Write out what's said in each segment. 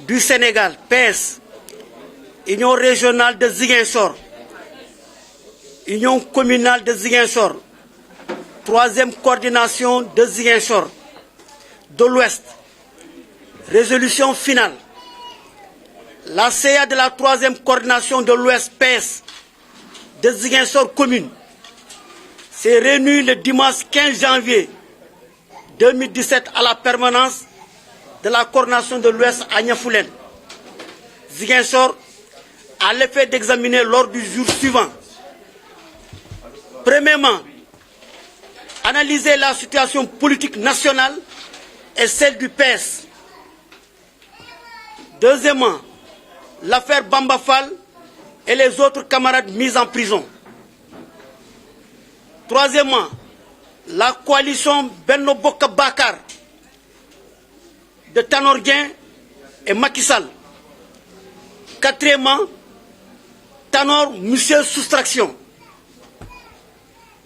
du Sénégal, PS, Union régionale de Ziguinchor, Union communale de Ziguinchor, 3e coordination de Ziguinchor, de l'Ouest. Résolution finale. La CA de la 3e coordination de l'Ouest PS de Ziguinchor commune s'est réunie le dimanche 15 janvier 2017 à la permanence de la coordination de l'Ouest à Niafoulen. Ziguinchor a l'effet d'examiner l'ordre du jour suivant. Premièrement, analyser la situation politique nationale et celle du PS. Deuxièmement, l'affaire Bamba Fall et les autres camarades mis en prison. Troisièmement, la coalition Benno Bokk Bakar de Tanor Dieng et Macky Sall. Quatrièmement, Tanor, monsieur soustraction.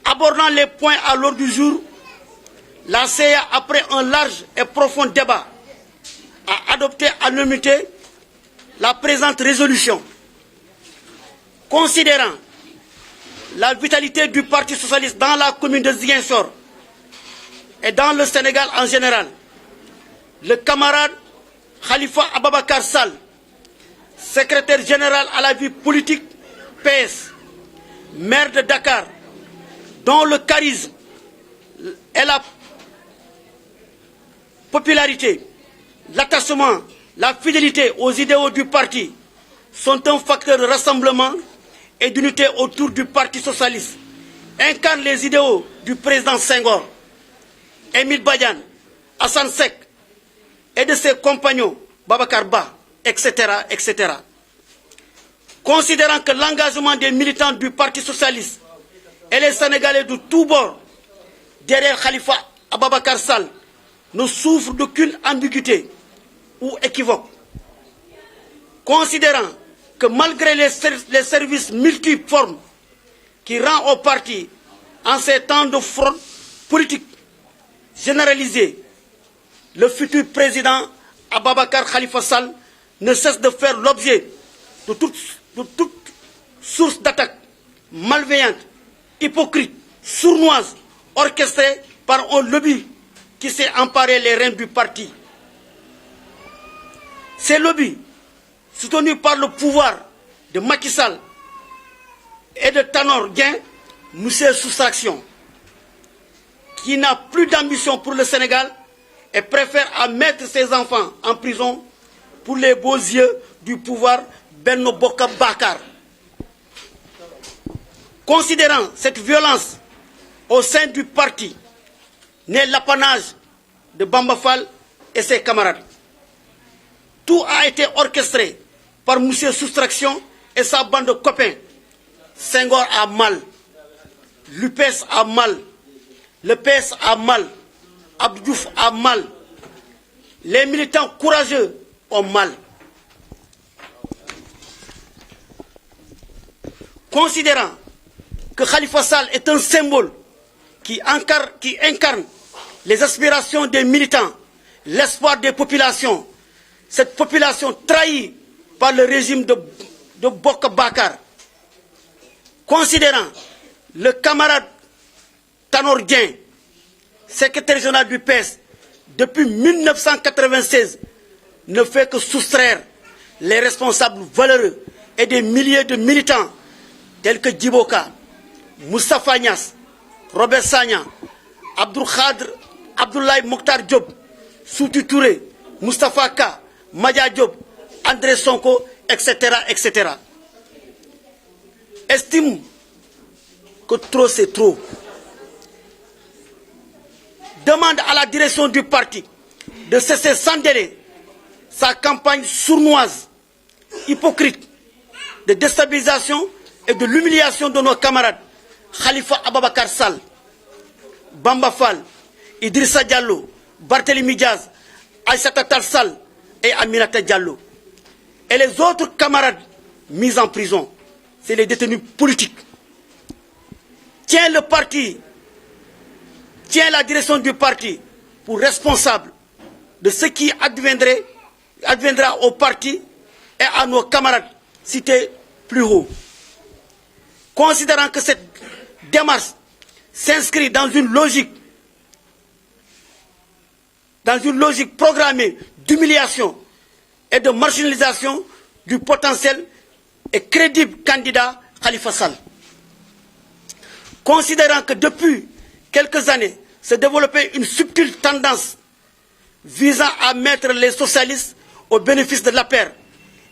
Abordant les points à l'ordre du jour, la CA, après un large et profond débat, a adopté à l'unanimité la présente résolution. Considérant la vitalité du Parti socialiste dans la commune de Ziguinchor et dans le Sénégal en général, le camarade Khalifa Ababakar Sall, secrétaire général à la vie politique PS, maire de Dakar, dont le charisme et la popularité, l'attachement, la fidélité aux idéaux du parti sont un facteur de rassemblement et d'unité autour du Parti socialiste, incarne les idéaux du président Senghor, Émile Badiane, Hassan Sek et de ses compagnons, Babacar Ba, etc., etc. Considérant que l'engagement des militants du Parti socialiste et les Sénégalais de tous bords derrière Khalifa Ababakar Sall ne souffrent d'aucune ambiguïté ou équivoque. Considérant que malgré les services multiformes qui rend au parti en ces temps de front politique généralisé, le futur président Ababakar Khalifa Sall ne cesse de faire l'objet de toute source d'attaque malveillante, hypocrite, sournoise, orchestrée par un lobby qui s'est emparé les rênes du parti. Ces lobbies, soutenus par le pouvoir de Macky Sall et de Tanor Dieng, monsieur soustraction, qui n'a plus d'ambition pour le Sénégal et préfère à mettre ses enfants en prison pour les beaux yeux du pouvoir Benno Bokk Bakar. Considérant cette violence au sein du parti n'est l'apanage de Bamba Fall et ses camarades. Tout a été orchestré par monsieur soustraction et sa bande de copains. Senghor a mal, l'UPS a mal, le PS a mal, Abdou Diouf a mal, les militants courageux ont mal. Considérant que Khalifa Sall est un symbole qui incarne les aspirations des militants, l'espoir des populations, cette population trahie par le régime de Bokk Bakar. Considérant le camarade Tanor Dieng, secrétaire général du PS, depuis 1996, ne fait que soustraire les responsables valeureux et des milliers de militants tels que Djiboka, Moustapha Niasse, Robert Sagna, Abdou Khadr, Abdoulaye Mokhtar Diop, Souti Touré, Moustapha Ka, Madia Diop, André Sonko, etc., etc. Estime que trop c'est trop. Demande à la direction du parti de cesser sans délai sa campagne sournoise, hypocrite, de déstabilisation et de l'humiliation de nos camarades Khalifa Ababakar Sall, Bamba Fall, Idrissa Diallo, Barthélémy Diaz, Aïssata Tall Sall et Aminata Diallo. Et les autres camarades mis en prison, c'est les détenus politiques. Tient le parti, tient la direction du parti pour responsable de ce qui adviendrait adviendra au parti et à nos camarades cités plus haut. Considérant que cette démarche s'inscrit dans une logique programmée d'humiliation et de marginalisation du potentiel et crédible candidat Khalifa Sall. Considérant que depuis quelques années se développait une subtile tendance visant à mettre les socialistes au bénéfice de l'APR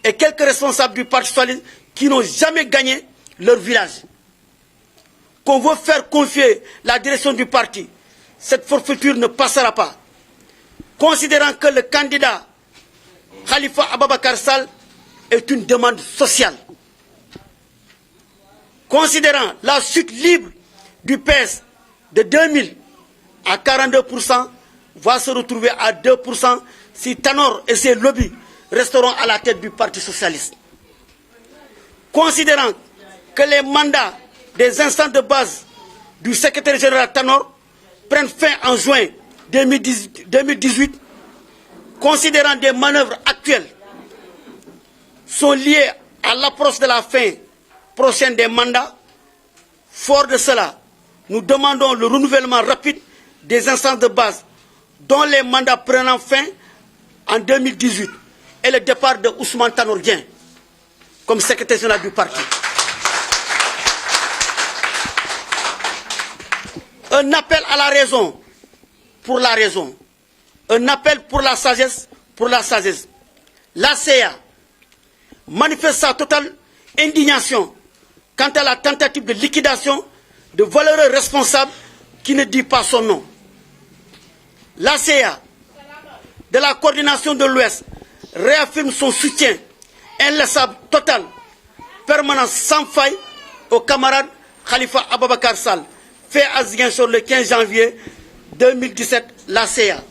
et quelques responsables du Parti socialiste qui n'ont jamais gagné leur village, qu'on veut faire confier la direction du parti, cette forfaiture ne passera pas. Considérant que le candidat Khalifa Ababakar Sall est une demande sociale. Considérant la chute libre du PS de 2000 à 42%, va se retrouver à 2% si Tanor et ses lobbies resteront à la tête du Parti socialiste. Considérant que les mandats des instances de base du secrétaire général Tanor prennent fin en juin 2018, considérant des manœuvres actuelles sont liées à l'approche de la fin prochaine des mandats, fort de cela, nous demandons le renouvellement rapide des instances de base dont les mandats prenant fin en 2018 et le départ de Ousmane Tanor Dieng comme secrétaire général du parti. Un appel à la raison pour la raison. Un appel pour la sagesse pour la sagesse. L'ACA manifeste sa totale indignation quant à la tentative de liquidation de valeureux responsables qui ne dit pas son nom. L'ACA de la coordination de l'Ouest réaffirme son soutien inlassable, total, permanent, sans faille au camarade Khalifa Ababakar Sall, fait à Ziguinchor le 15 janvier 2017, l'ACA.